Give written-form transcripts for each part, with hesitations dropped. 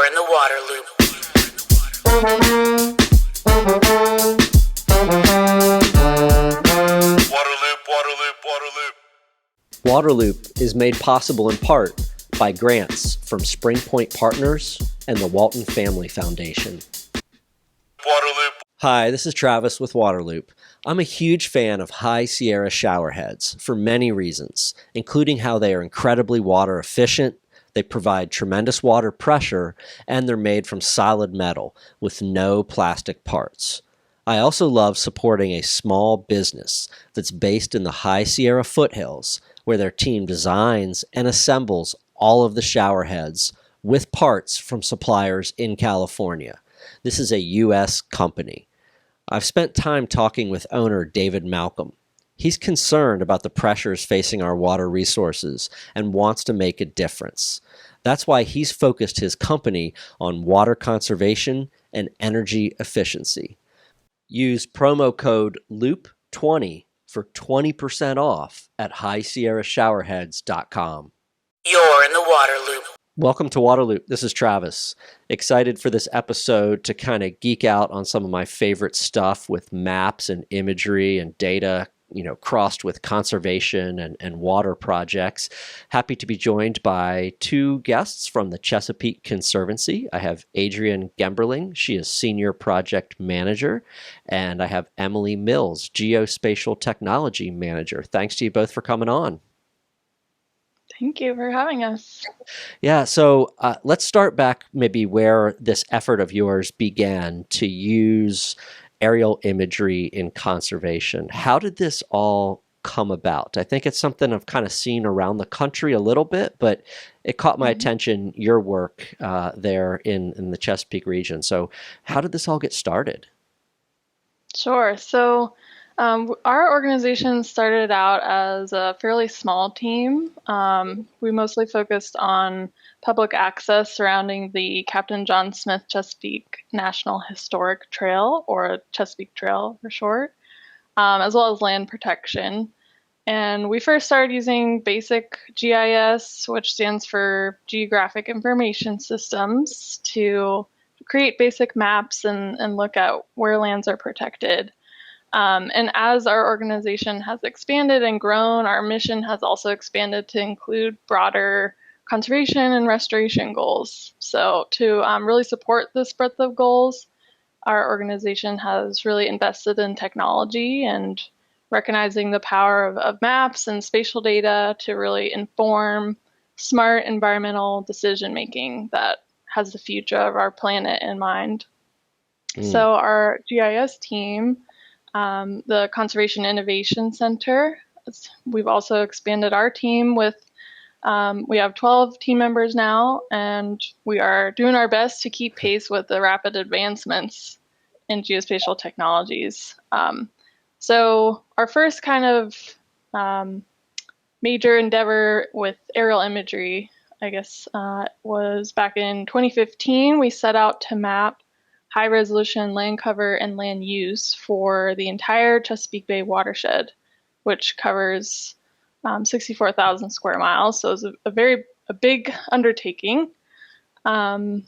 You're in the water loop. Waterloop is made possible in part by grants from Spring Point Partners and the Walton Family Foundation. Waterloop. Hi, this is Travis with Waterloop. I'm a huge fan of High Sierra showerheads for many reasons, including how they are incredibly water efficient, they provide tremendous water pressure, and they're made from solid metal with no plastic parts. I also love supporting a small business that's based in the High Sierra foothills, where their team designs and assembles all of the showerheads with parts from suppliers in California. This is a U.S. company. I've spent time talking with owner David Malcolm. He's concerned about the pressures facing our water resources and wants to make a difference. That's why he's focused his company on water conservation and energy efficiency. Use promo code LOOP20 for 20% off at highsierrashowerheads.com. You're in the water loop. Welcome to Waterloop. This is Travis. Excited for this episode to kind of geek out on some of my favorite stuff with maps and imagery and data, crossed with conservation and water projects. Happy to be joined by two guests from the Chesapeake Conservancy. I have Adrienne Gemberling. She is Senior Project Manager. And I have Emily Mills, Geospatial Technology Manager. Thanks to you both for coming on. Thank you for having us. Yeah, so let's start back maybe where this effort of yours began to use aerial imagery in conservation. How did this all come about? I think it's something I've kind of seen around the country a little bit, but it caught my attention, your work there in the Chesapeake region. So how did this all get started? Sure. So our organization started out as a fairly small team. We mostly focused on public access surrounding the Captain John Smith Chesapeake National Historic Trail, or Chesapeake Trail for short, as well as land protection. And we first started using basic GIS, which stands for Geographic Information Systems, to create basic maps and look at where lands are protected. And as our organization has expanded and grown, our mission has also expanded to include broader conservation and restoration goals. So to really support this breadth of goals, our organization has really invested in technology and recognizing the power of maps and spatial data to really inform smart environmental decision making that has the future of our planet in mind. So our GIS team, the Conservation Innovation Center, we've also expanded our team with, we have 12 team members now, and we are doing our best to keep pace with the rapid advancements in geospatial technologies. So our first kind of major endeavor with aerial imagery, I guess, was back in 2015. We set out to map high-resolution land cover and land use for the entire Chesapeake Bay watershed, which covers 64,000 square miles. So it was a big undertaking. And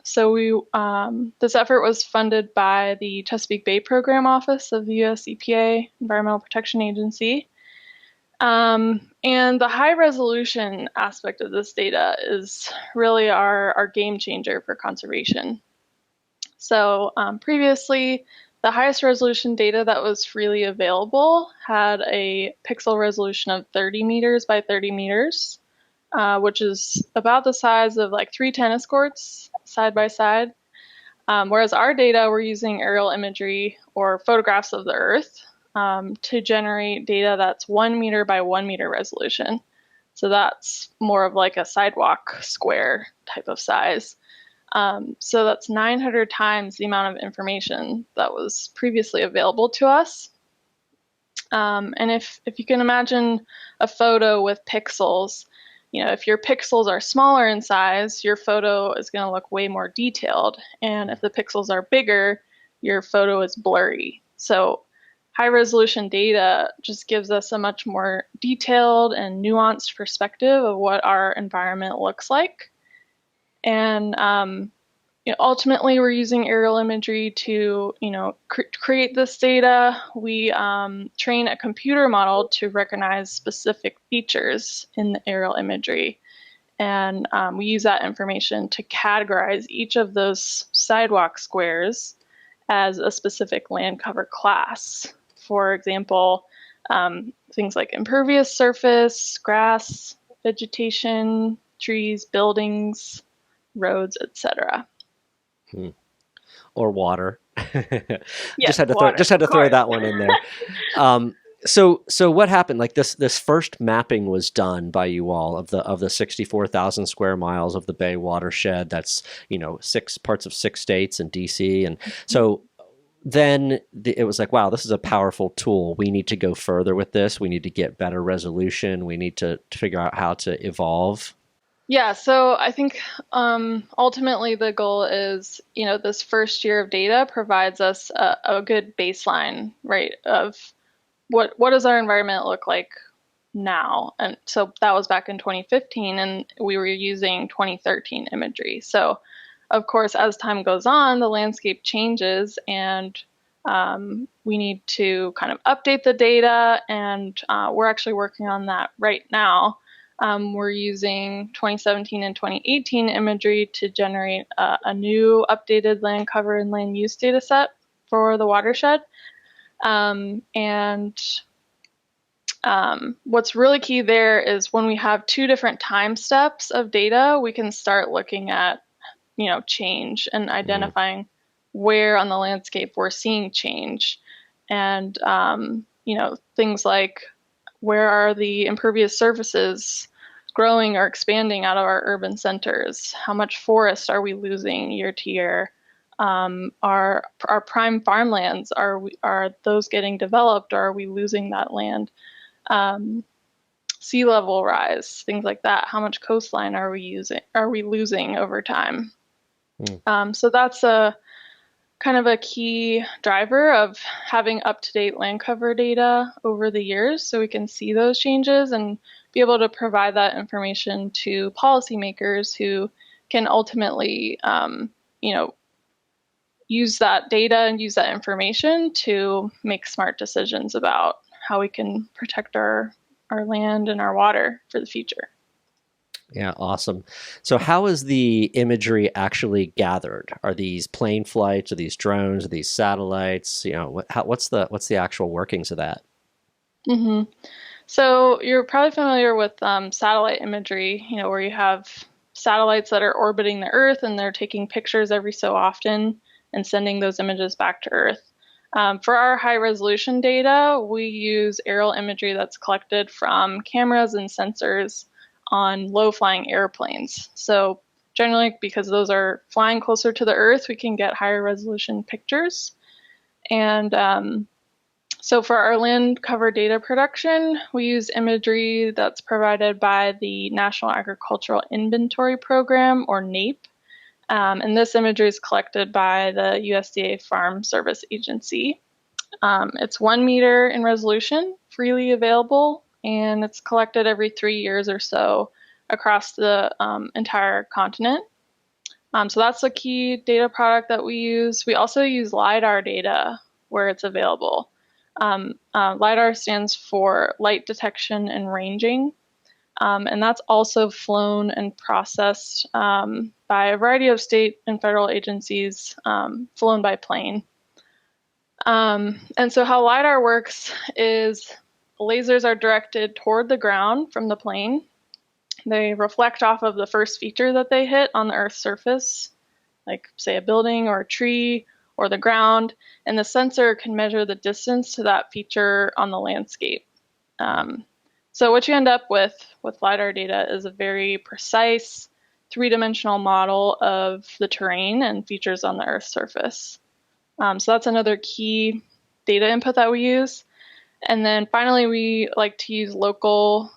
so this effort was funded by the Chesapeake Bay Program Office of the U.S. EPA, Environmental Protection Agency. And the high-resolution aspect of this data is really our game changer for conservation. So previously, the highest resolution data that was freely available had a pixel resolution of 30 meters by 30 meters, which is about the size of like 3 tennis courts side by side. Whereas our data, we're using aerial imagery or photographs of the Earth to generate data that's 1 meter by 1 meter resolution. So that's more of like a sidewalk square type of size. So that's 900 times the amount of information that was previously available to us. And if you can imagine a photo with pixels, if your pixels are smaller in size, your photo is going to look way more detailed. And if the pixels are bigger, your photo is blurry. So high resolution data just gives us a much more detailed and nuanced perspective of what our environment looks like. And ultimately, we're using aerial imagery to, create this data. We train a computer model to recognize specific features in the aerial imagery. And we use that information to categorize each of those sidewalk squares as a specific land cover class. For example, things like impervious surface, grass, vegetation, trees, buildings, roads, etc. Or water. Yes, just had to throw that one in there. So what happened? Like this first mapping was done by you all of the 64,000 square miles of the Bay watershed. That's 6 parts of 6 states and DC, and so then it was like, wow, this is a powerful tool. We need to go further with this. We need to get better resolution. We need to figure out how to evolve. Yeah, so I think ultimately the goal is, this first year of data provides us a good baseline, right, of what does our environment look like now? And so that was back in 2015, and we were using 2013 imagery. So, of course, as time goes on, the landscape changes, and we need to kind of update the data, and we're actually working on that right now. We're using 2017 and 2018 imagery to generate a new updated land cover and land use data set for the watershed. What's really key there is when we have 2 different time steps of data, we can start looking at, change and identifying where on the landscape we're seeing change. And, things like where are the impervious surfaces growing or expanding out of our urban centers? How much forest are we losing year to year? Our prime farmlands, are those getting developed, or are we losing that land? Sea level rise, things like that. How much coastline are we losing over time? So that's a kind of a key driver of having up-to-date land cover data over the years, so we can see those changes and be able to provide that information to policymakers who can ultimately, use that data and use that information to make smart decisions about how we can protect our land and our water for the future. Yeah, awesome. So how is the imagery actually gathered? Are these plane flights? Are these drones? Are these satellites? What's the actual workings of that? Mm-hmm. So you're probably familiar with satellite imagery, where you have satellites that are orbiting the Earth and they're taking pictures every so often and sending those images back to Earth. For our high resolution data, we use aerial imagery that's collected from cameras and sensors on low flying airplanes. So generally, because those are flying closer to the Earth, we can get higher resolution pictures. And so for our land cover data production, we use imagery that's provided by the National Agricultural Inventory Program, or NAIP. And this imagery is collected by the USDA Farm Service Agency. It's 1 meter in resolution, freely available, and it's collected every 3 years or so across the entire continent. So that's a key data product that we use. We also use LiDAR data where it's available. LiDAR stands for light detection and ranging. And that's also flown and processed by a variety of state and federal agencies, flown by plane. And so how LiDAR works is lasers are directed toward the ground from the plane. They reflect off of the first feature that they hit on the Earth's surface, like, say, a building or a tree or the ground, and the sensor can measure the distance to that feature on the landscape. So what you end up with LiDAR data is a very precise 3-dimensional model of the terrain and features on the Earth's surface. So that's another key data input that we use. And then finally, we like to use local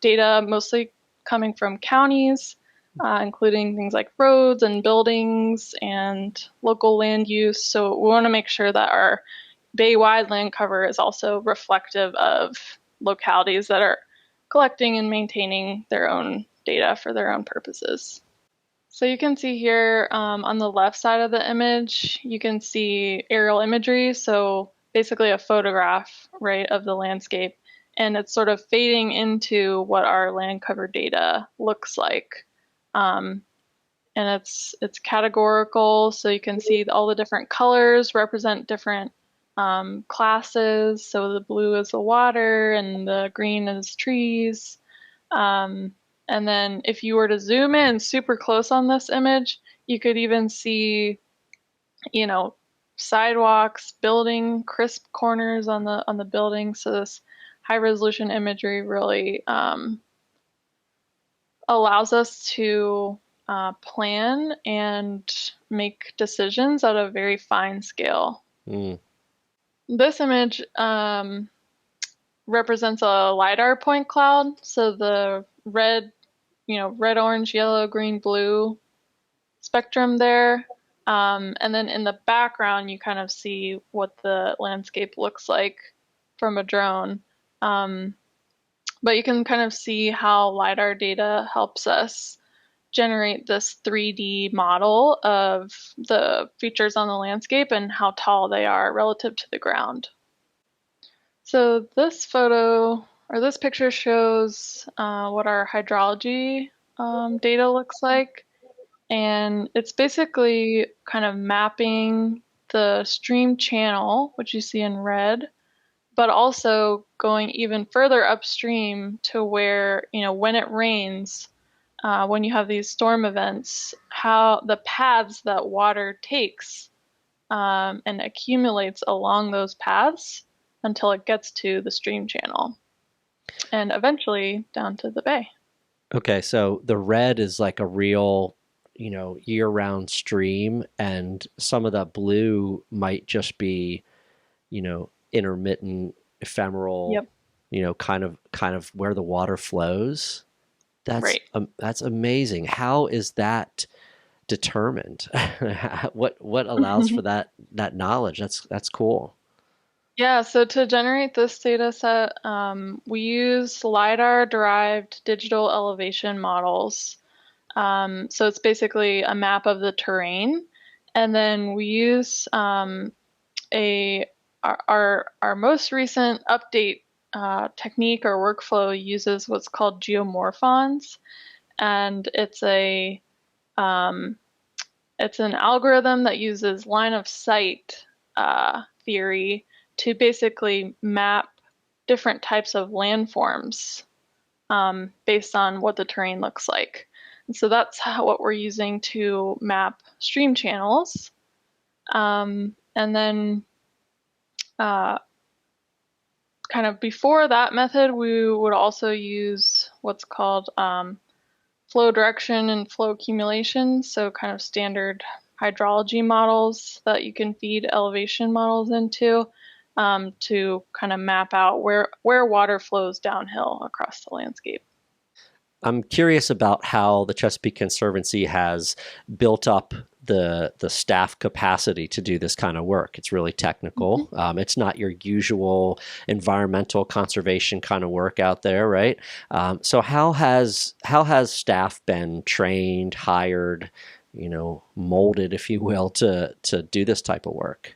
data, mostly coming from counties, including things like roads and buildings and local land use. So we want to make sure that our bay-wide land cover is also reflective of localities that are collecting and maintaining their own data for their own purposes. So you can see here on the left side of the image, you can see aerial imagery. So basically a photograph, right, of the landscape. And it's sort of fading into what our land cover data looks like. And it's categorical, so you can see all the different colors represent different classes. So the blue is the water and the green is trees. And then if you were to zoom in super close on this image, you could even see, you know, sidewalks, building, crisp corners on the building. So this high resolution imagery really allows us to plan and make decisions at a very fine scale. Mm. This image represents a LiDAR point cloud. So the red, red, orange, yellow, green, blue spectrum there. And then in the background, you kind of see what the landscape looks like from a drone. But you can kind of see how LiDAR data helps us generate this 3D model of the features on the landscape and how tall they are relative to the ground. So this photo, or this picture, shows what our hydrology data looks like. And it's basically kind of mapping the stream channel, which you see in red, but also going even further upstream to where, when it rains, when you have these storm events, how the paths that water takes and accumulates along those paths until it gets to the stream channel and eventually down to the bay. Okay, so the red is like a real, year-round stream, and some of that blue might just be, intermittent, ephemeral, Yep. kind of where the water flows. Right. That's amazing. How is that determined? What allows for that knowledge? That's cool. Yeah, so to generate this data set, we use LiDAR-derived digital elevation models. So it's basically a map of the terrain. And then we use our most recent update technique or workflow uses what's called geomorphons. And it's an algorithm that uses line of sight theory to basically map different types of landforms based on what the terrain looks like. And so that's what we're using to map stream channels. And then kind of before that method, we would also use what's called flow direction and flow accumulation, so kind of standard hydrology models that you can feed elevation models into to kind of map out where water flows downhill across the landscape. I'm curious about how the Chesapeake Conservancy has built up the staff capacity to do this kind of work. It's really technical. Mm-hmm. It's not your usual environmental conservation kind of work out there, right? So how has staff been trained, hired, molded, if you will, to do this type of work?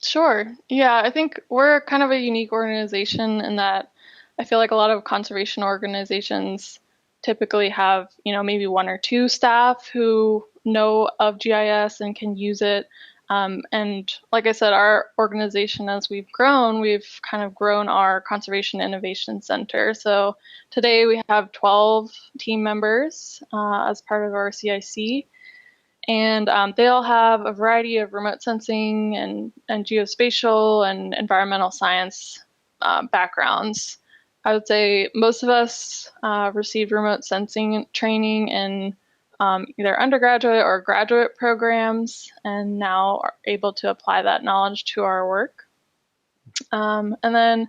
Sure. Yeah, I think we're kind of a unique organization in that I feel like a lot of conservation organizations typically have, maybe one or two staff who know of GIS and can use it. And like I said, our organization, as we've kind of grown our Conservation Innovation Center. So today we have 12 team members as part of our CIC. And they all have a variety of remote sensing and geospatial and environmental science backgrounds. I would say most of us received remote sensing training in either undergraduate or graduate programs, and now are able to apply that knowledge to our work. And then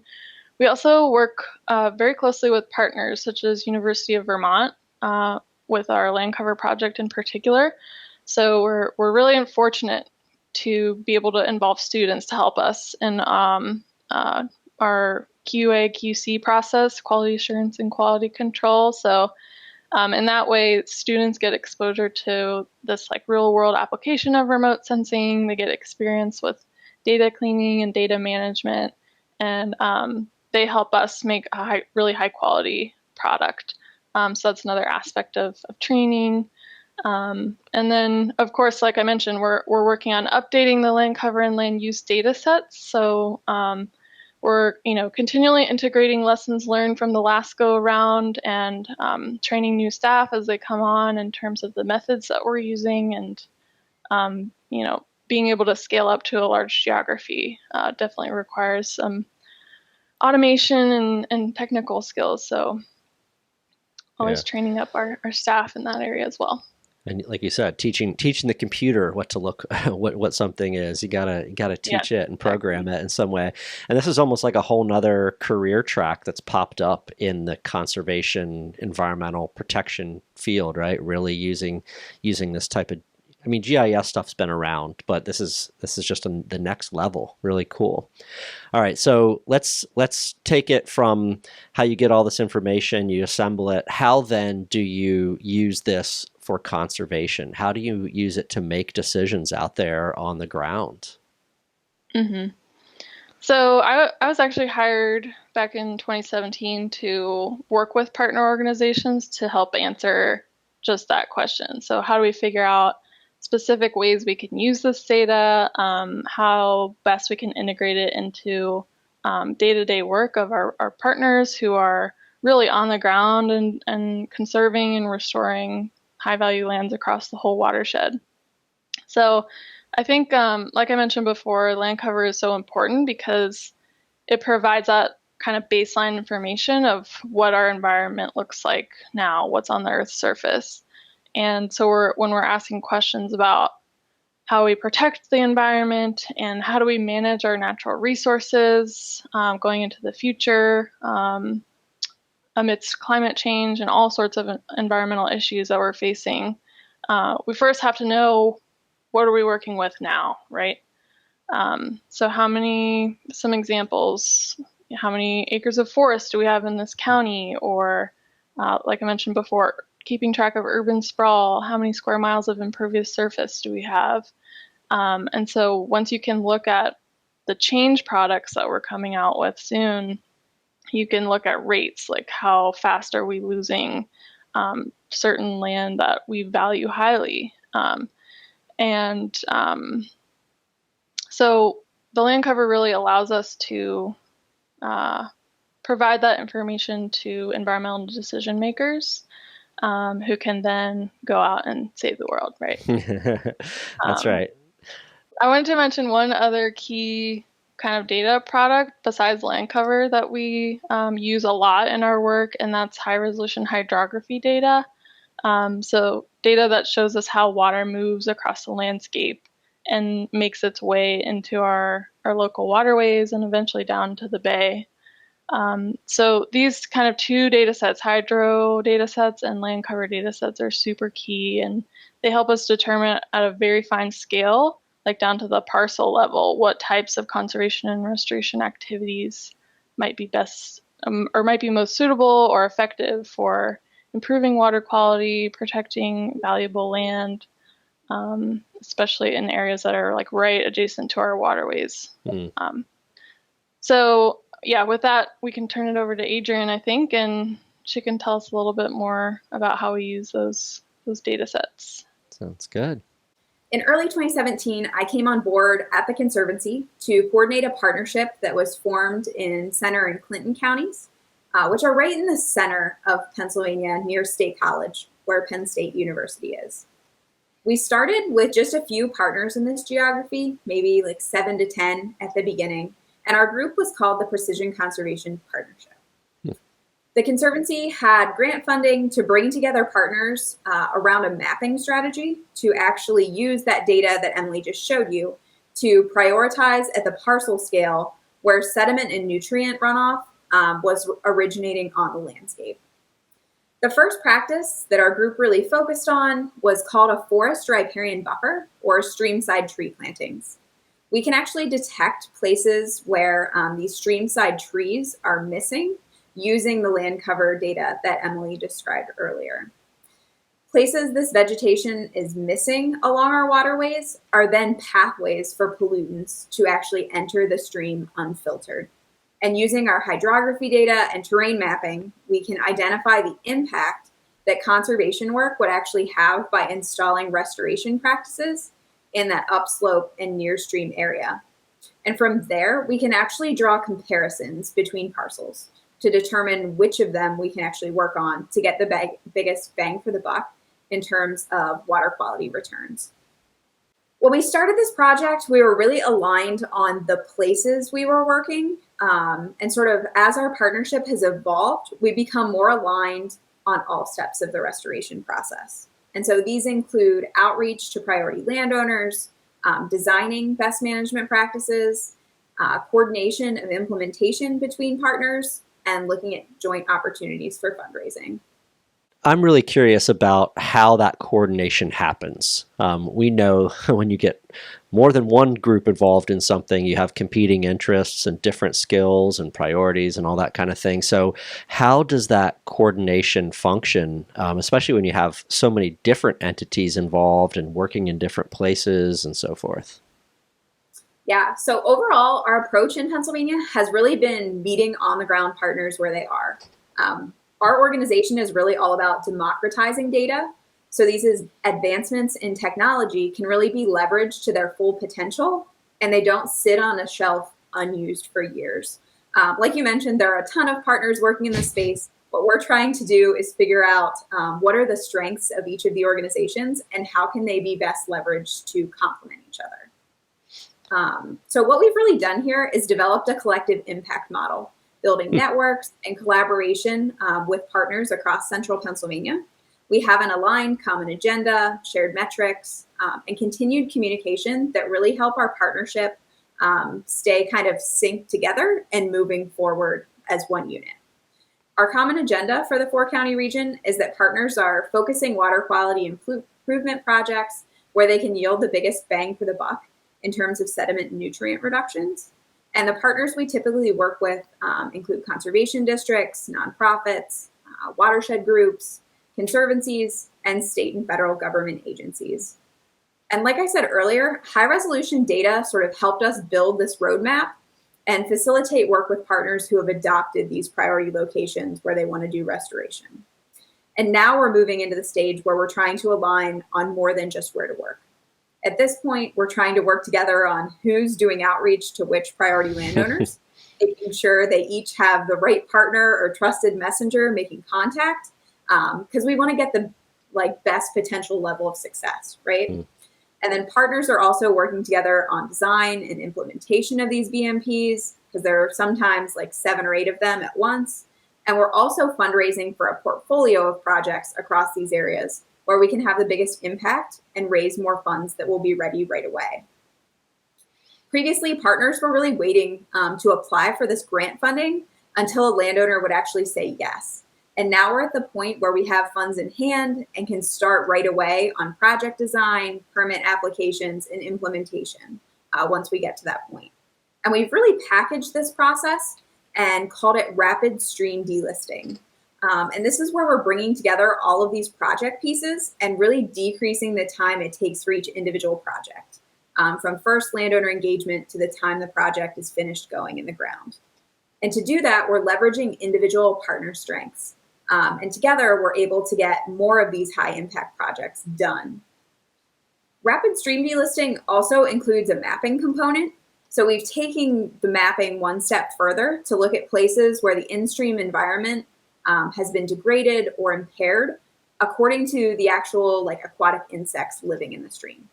we also work very closely with partners such as University of Vermont with our land cover project in particular. So we're really fortunate to be able to involve students to help us in our QA/QC process, quality assurance and quality control. So And that way, students get exposure to this like real world application of remote sensing. They get experience with data cleaning and data management, and they help us make a really high quality product. So that's another aspect of training. And then, of course, like I mentioned, we're working on updating the land cover and land use data sets. So we're continually integrating lessons learned from the last go around and training new staff as they come on in terms of the methods that we're using, and being able to scale up to a large geography definitely requires some automation and technical skills. So always training up our staff in that area as well. And like you said, teaching the computer what to look, what something is. You gotta teach it and program it in some way. And this is almost like a whole nother career track that's popped up in the conservation, environmental protection field, right? Really using this type of, I mean, GIS stuff's been around, but this is just the next level. Really cool. All right, so let's take it from how you get all this information, you assemble it. How then do you use this for conservation? How do you use it to make decisions out there on the ground? Mm-hmm. So I was actually hired back in 2017 to work with partner organizations to help answer just that question. So how do we figure out specific ways we can use this data, how best we can integrate it into day-to-day work of our partners who are really on the ground and conserving and restoring high-value lands across the whole watershed. So I think, like I mentioned before, land cover is so important because it provides that kind of baseline information of what our environment looks like now, what's on the Earth's surface. And so when we're asking questions about how we protect the environment and how do we manage our natural resources going into the future amidst climate change and all sorts of environmental issues that we're facing, we first have to know what are we working with now, right? So some examples, how many acres of forest do we have in this county? Or like I mentioned before, keeping track of urban sprawl, how many square miles of impervious surface do we have? And so once you can look at the change products that we're coming out with soon, you can look at rates, like how fast are we losing certain land that we value highly. So the land cover really allows us to provide that information to environmental decision makers who can then go out and save the world, right? That's right. I wanted to mention one other key kind of data product besides land cover that we use a lot in our work, and that's high resolution hydrography data. So data that shows us how water moves across the landscape and makes its way into our local waterways and eventually down to the bay. So these kind of two data sets, hydro data sets and land cover data sets, are super key, and they help us determine at a very fine scale, like down to the parcel level, what types of conservation and restoration activities might be best or might be most suitable or effective for improving water quality, protecting valuable land, especially in areas that are like right adjacent to our waterways. So yeah, with that, we can turn it over to Adrienne, I think, and she can tell us a little bit more about how we use those data sets. Sounds good. In early 2017, I came on board at the Conservancy to coordinate a partnership that was formed in Center and Clinton counties, which are right in the center of Pennsylvania near State College, where Penn State University is. We started with just a few partners in this geography, maybe like 7 to 10 at the beginning, and our group was called the Precision Conservation Partnership. The Conservancy had grant funding to bring together partners around a mapping strategy to actually use that data that Emily just showed you to prioritize at the parcel scale where sediment and nutrient runoff was originating on the landscape. The first practice that our group really focused on was called a forest riparian buffer, or streamside tree plantings. We can actually detect places where these streamside trees are missing using the land cover data that Emily described earlier. Places this vegetation is missing along our waterways are then pathways for pollutants to actually enter the stream unfiltered. And using our hydrography data and terrain mapping, we can identify the impact that conservation work would actually have by installing restoration practices in that upslope and near stream area. And from there, we can actually draw comparisons between parcels to determine which of them we can actually work on to get the biggest bang for the buck in terms of water quality returns. When we started this project, we were really aligned on the places we were working. And sort of as our partnership has evolved, we become more aligned on all steps of the restoration process. And so these include outreach to priority landowners, designing best management practices, coordination of implementation between partners, and looking at joint opportunities for fundraising. I'm really curious about how that coordination happens. We know when you get more than one group involved in something, you have competing interests and different skills and priorities and all that kind of thing. So how does that coordination function, especially when you have so many different entities involved and working in different places and so forth? Yeah, so overall, our approach in Pennsylvania has really been meeting on-the-ground partners where they are. Our organization is really all about democratizing data. So these advancements in technology can really be leveraged to their full potential, and they don't sit on a shelf unused for years. Like you mentioned, there are a ton of partners working in this space. What we're trying to do is figure out what are the strengths of each of the organizations and how can they be best leveraged to complement each other. So what we've really done here is developed a collective impact model, building networks and collaboration with partners across central Pennsylvania. We have an aligned common agenda, shared metrics, and continued communication that really help our partnership stay kind of synced together and moving forward as one unit. Our common agenda for the four-county region is that partners are focusing water quality improvement projects where they can yield the biggest bang for the buck in terms of sediment and nutrient reductions. And the partners we typically work with include conservation districts, nonprofits, watershed groups, conservancies, and state and federal government agencies. And like I said earlier, high-resolution data sort of helped us build this roadmap and facilitate work with partners who have adopted these priority locations where they want to do restoration. And now we're moving into the stage where we're trying to align on more than just where to work. At this point, we're trying to work together on who's doing outreach to which priority landowners, making sure they each have the right partner or trusted messenger making contact, because we want to get the best potential level of success, right? And then partners are also working together on design and implementation of these BMPs, because there are sometimes 7 or 8 of them at once. And we're also fundraising for a portfolio of projects across these areas where we can have the biggest impact and raise more funds that will be ready right away. Previously, partners were really waiting to apply for this grant funding until a landowner would actually say yes. And now we're at the point where we have funds in hand and can start right away on project design, permit applications, and implementation once we get to that point. And we've really packaged this process and called it rapid stream delisting. And this is where we're bringing together all of these project pieces and really decreasing the time it takes for each individual project, from first landowner engagement to the time the project is finished going in the ground. And to do that, we're leveraging individual partner strengths. And together, we're able to get more of these high impact projects done. Rapid stream delisting also includes a mapping component. So we've taken the mapping one step further to look at places where the in-stream environment has been degraded or impaired according to the actual aquatic insects living in the stream.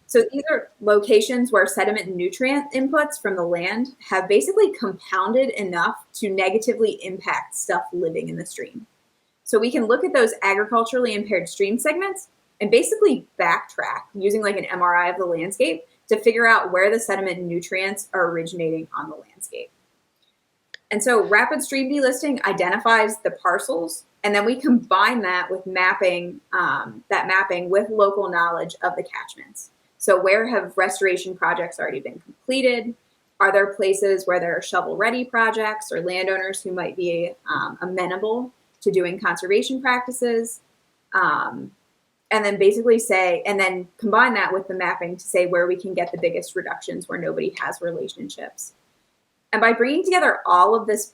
So these are locations where sediment and nutrient inputs from the land have basically compounded enough to negatively impact stuff living in the stream. So we can look at those agriculturally impaired stream segments and basically backtrack using an MRI of the landscape to figure out where the sediment and nutrients are originating on the landscape. And so rapid stream delisting identifies the parcels, and then we combine that with mapping with local knowledge of the catchments. So where have restoration projects already been completed? Are there places where there are shovel-ready projects or landowners who might be amenable to doing conservation practices? and then basically say, and then combine that with the mapping to say where we can get the biggest reductions where nobody has relationships. And by bringing together all of this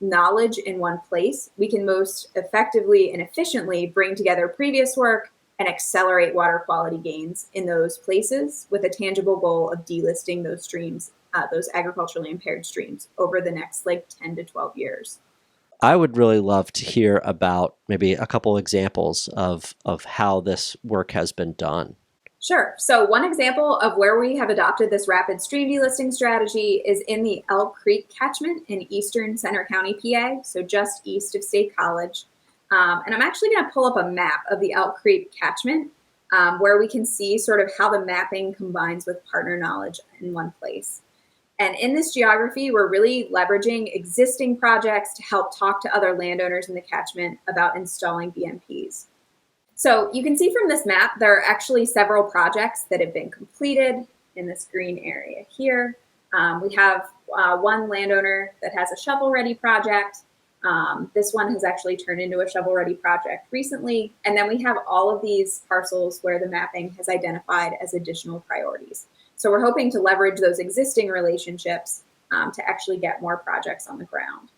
knowledge in one place, we can most effectively and efficiently bring together previous work and accelerate water quality gains in those places with a tangible goal of delisting those streams, those agriculturally impaired streams, over the next like 10 to 12 years. I would really love to hear about maybe a couple examples of how this work has been done. Sure. So one example of where we have adopted this rapid stream delisting strategy is in the Elk Creek catchment in eastern Center County, PA, so just east of State College. And I'm actually going to pull up a map of the Elk Creek catchment where we can see sort of how the mapping combines with partner knowledge in one place. And in this geography, we're really leveraging existing projects to help talk to other landowners in the catchment about installing BMPs. So you can see from this map, there are actually several projects that have been completed in this green area here. We have one landowner that has a shovel-ready project. This one has actually turned into a shovel-ready project recently. And then we have all of these parcels where the mapping has identified as additional priorities. So we're hoping to leverage those existing relationships to actually get more projects on the ground.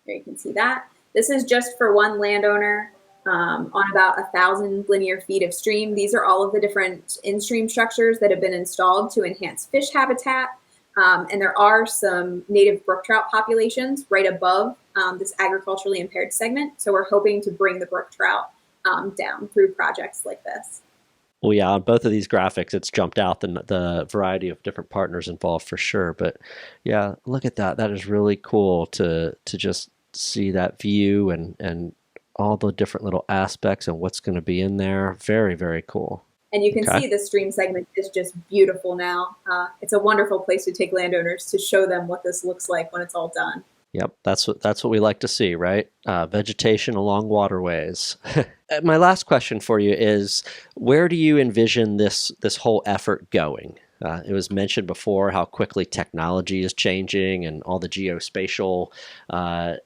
There you can see that. This is just for one landowner on about 1,000 linear feet of stream. These are all of the different in-stream structures that have been installed to enhance fish habitat. And there are some native brook trout populations right above this agriculturally impaired segment. So we're hoping to bring the brook trout down through projects like this. Well, yeah, on both of these graphics, it's jumped out the variety of different partners involved for sure. But yeah, look at that. That is really cool to just see that view and all the different little aspects and what's going to be in there. Very, very cool. And you can see the stream segment is just beautiful now. It's a wonderful place to take landowners to show them what this looks like when it's all done. Yep, that's what we like to see, right? Vegetation along waterways. My last question for you is, where do you envision this whole effort going? It was mentioned before how quickly technology is changing and all the geospatial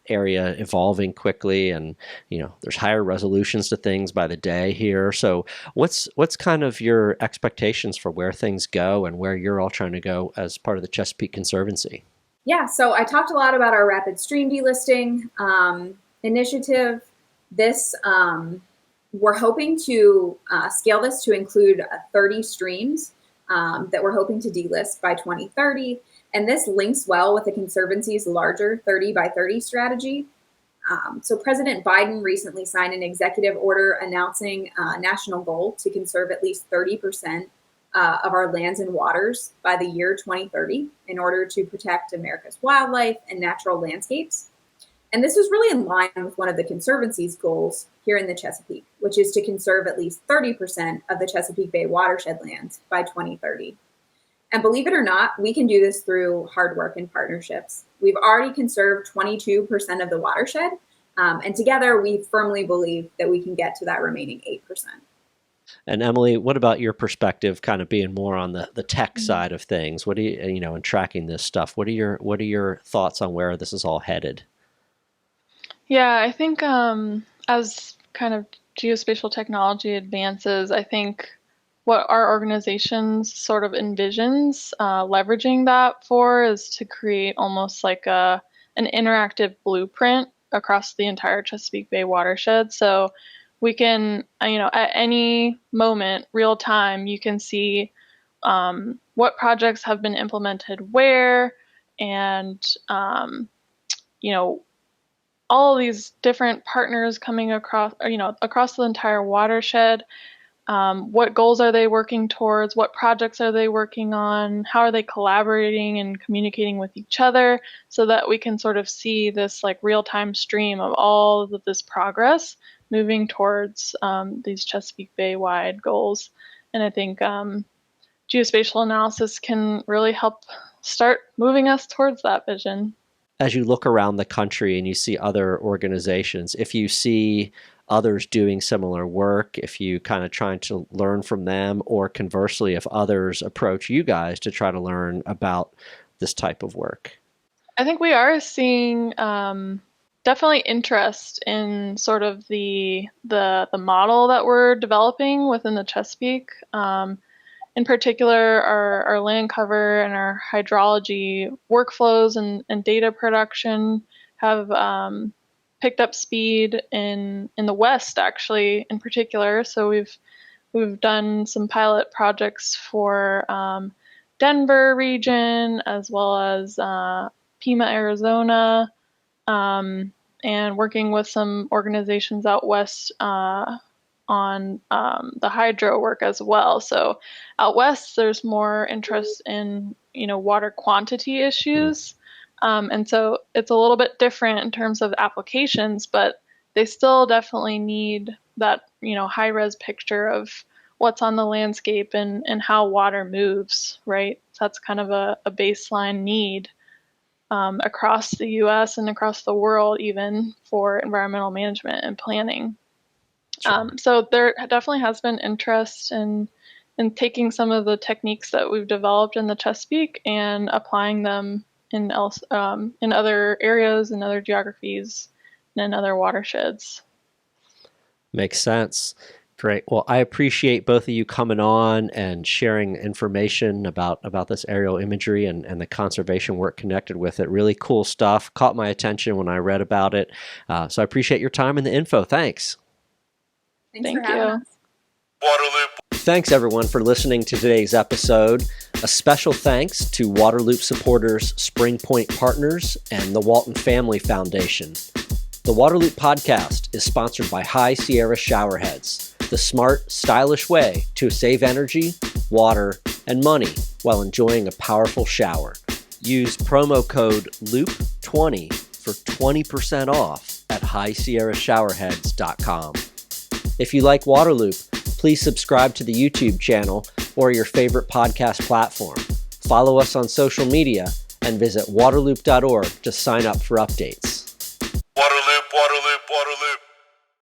area evolving quickly, and there's higher resolutions to things by the day here. So what's kind of your expectations for where things go and where you're all trying to go as part of the Chesapeake Conservancy? Yeah, so I talked a lot about our rapid stream delisting initiative. This we're hoping to scale this to include 30 streams that we're hoping to delist by 2030. And this links well with the Conservancy's larger 30 by 30 strategy. So President Biden recently signed an executive order announcing a national goal to conserve at least 30% of our lands and waters by the year 2030 in order to protect America's wildlife and natural landscapes. And this is really in line with one of the Conservancy's goals here in the Chesapeake, which is to conserve at least 30% of the Chesapeake Bay watershed lands by 2030. And believe it or not, we can do this through hard work and partnerships. We've already conserved 22% of the watershed, and together we firmly believe that we can get to that remaining 8%. And Emily, what about your perspective, kind of being more on the tech side of things? What do you, and tracking this stuff? What are your thoughts on where this is all headed? Yeah, I think as kind of geospatial technology advances, I think what our organization sort of envisions leveraging that for is to create almost like an interactive blueprint across the entire Chesapeake Bay watershed. So we can, at any moment, real time, you can see what projects have been implemented where, and, all of these different partners coming across, across the entire watershed. What goals are they working towards? What projects are they working on? How are they collaborating and communicating with each other, so that we can sort of see this like real-time stream of all of this progress moving towards these Chesapeake Bay-wide goals. And I think geospatial analysis can really help start moving us towards that vision. As you look around the country and you see other organizations, if you see others doing similar work, if you kind of trying to learn from them, or conversely, if others approach you guys to try to learn about this type of work? I think we are seeing definitely interest in sort of the model that we're developing within the Chesapeake. In particular, our land cover and our hydrology workflows and data production have picked up speed in the West, actually, in particular. So we've done some pilot projects for Denver region as well as Pima, Arizona, and working with some organizations out west on the hydro work as well. So out west, there's more interest in water quantity issues, and so it's a little bit different in terms of applications, but they still definitely need that high-res picture of what's on the landscape and how water moves, right? So that's kind of a baseline need across the U.S. and across the world, even for environmental management and planning. Sure. So there definitely has been interest in taking some of the techniques that we've developed in the Chesapeake and applying them in other areas and other geographies and in other watersheds. Makes sense. Great. Well, I appreciate both of you coming on and sharing information about this aerial imagery and the conservation work connected with it. Really cool stuff. Caught my attention when I read about it. So I appreciate your time and the info. Thanks. Thanks Thank for having you. us. Waterloop. Thanks, everyone, for listening to today's episode. A special thanks to Waterloop supporters, Spring Point Partners, and the Walton Family Foundation. The Waterloop podcast is sponsored by High Sierra Showerheads, the smart, stylish way to save energy, water, and money while enjoying a powerful shower. Use promo code LOOP20 for 20% off at highsierrashowerheads.com. If you like Waterloop, please subscribe to the YouTube channel or your favorite podcast platform. Follow us on social media and visit waterloop.org to sign up for updates. Waterloop, Waterloop, Waterloop.